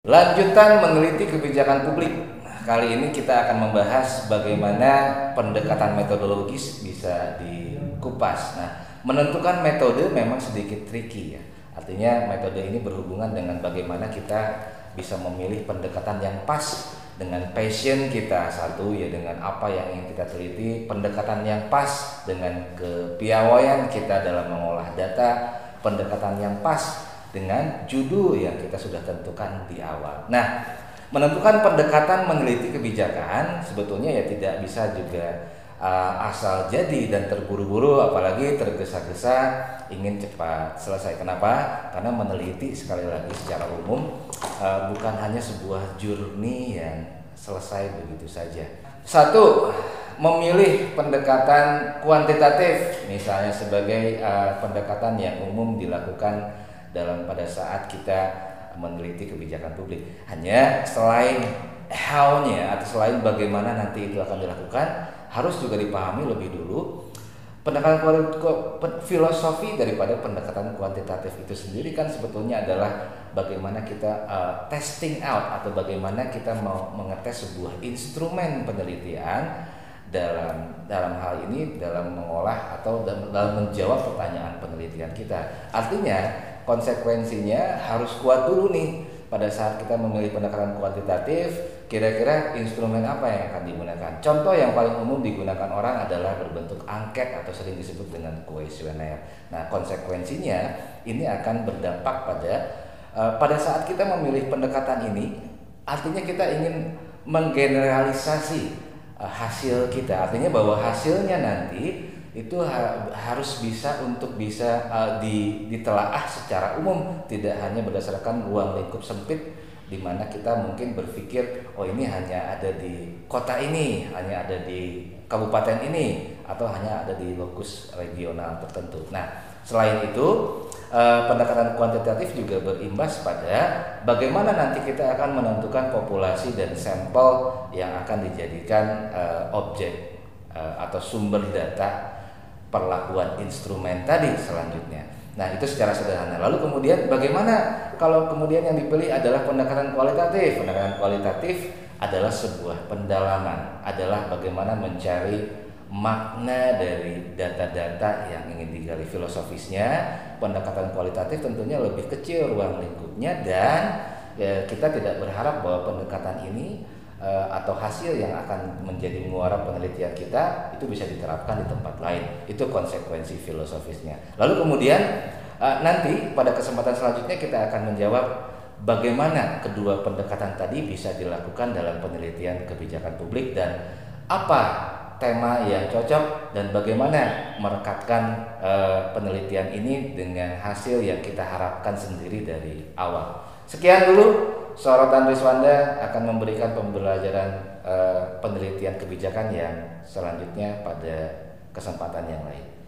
Lanjutan meneliti kebijakan publik. Kali ini kita akan membahas bagaimana pendekatan metodologis bisa dikupas. Nah, menentukan metode memang sedikit tricky ya. Artinya metode ini berhubungan dengan bagaimana kita bisa memilih pendekatan yang pas dengan passion kita, satu ya, dengan apa yang ingin kita teliti, pendekatan yang pas dengan kepiawaian kita dalam mengolah data, pendekatan yang pas dengan judul yang kita sudah tentukan di awal. Nah, menentukan pendekatan meneliti kebijakan sebetulnya ya tidak bisa juga asal jadi dan terburu-buru, apalagi tergesa-gesa ingin cepat selesai. Kenapa? Karena meneliti, sekali lagi secara umum, bukan hanya sebuah journey yang selesai begitu saja. Satu, memilih pendekatan kuantitatif, misalnya sebagai pendekatan yang umum dilakukan pada saat kita meneliti kebijakan publik. Hanya selain how-nya atau selain bagaimana nanti itu akan dilakukan, harus juga dipahami lebih dulu pendekatan filosofi daripada pendekatan kuantitatif itu sendiri. Kan sebetulnya adalah bagaimana kita testing out atau bagaimana kita mau mengetes sebuah instrumen penelitian dalam hal ini dalam mengolah atau dalam menjawab pertanyaan penelitian kita. Artinya konsekuensinya harus kuat dulu nih. Pada saat kita memilih pendekatan kuantitatif, kira-kira instrumen apa yang akan digunakan? Contoh yang paling umum digunakan orang adalah berbentuk angket atau sering disebut dengan kuesioner. Nah, konsekuensinya ini akan berdampak pada saat kita memilih pendekatan ini, artinya kita ingin menggeneralisasi hasil kita. Artinya bahwa hasilnya nanti itu harus bisa ditelaah secara umum, tidak hanya berdasarkan ruang lingkup sempit di mana kita mungkin berpikir oh ini hanya ada di kota ini, hanya ada di kabupaten ini, atau hanya ada di lokus regional tertentu. Nah, selain itu pendekatan kuantitatif juga berimbas pada bagaimana nanti kita akan menentukan populasi dan sampel yang akan dijadikan objek atau sumber data perlakuan instrumen tadi selanjutnya. Nah, itu secara sederhana. Lalu kemudian bagaimana kalau kemudian yang dipilih adalah pendekatan kualitatif? Pendekatan kualitatif adalah sebuah pendalaman, adalah bagaimana mencari makna dari data-data yang ingin digali filosofisnya. Pendekatan kualitatif tentunya lebih kecil ruang lingkupnya, dan kita tidak berharap bahwa pendekatan ini atau hasil yang akan menjadi muara penelitian kita itu bisa diterapkan di tempat lain. Itu konsekuensi filosofisnya. Lalu kemudian nanti pada kesempatan selanjutnya kita akan menjawab bagaimana kedua pendekatan tadi bisa dilakukan dalam penelitian kebijakan publik, dan apa tema yang cocok, dan bagaimana merekatkan penelitian ini dengan hasil yang kita harapkan sendiri dari awal. Sekian dulu Sorotan Rizwanda akan memberikan pembelajaran penelitian kebijakan yang selanjutnya pada kesempatan yang lain.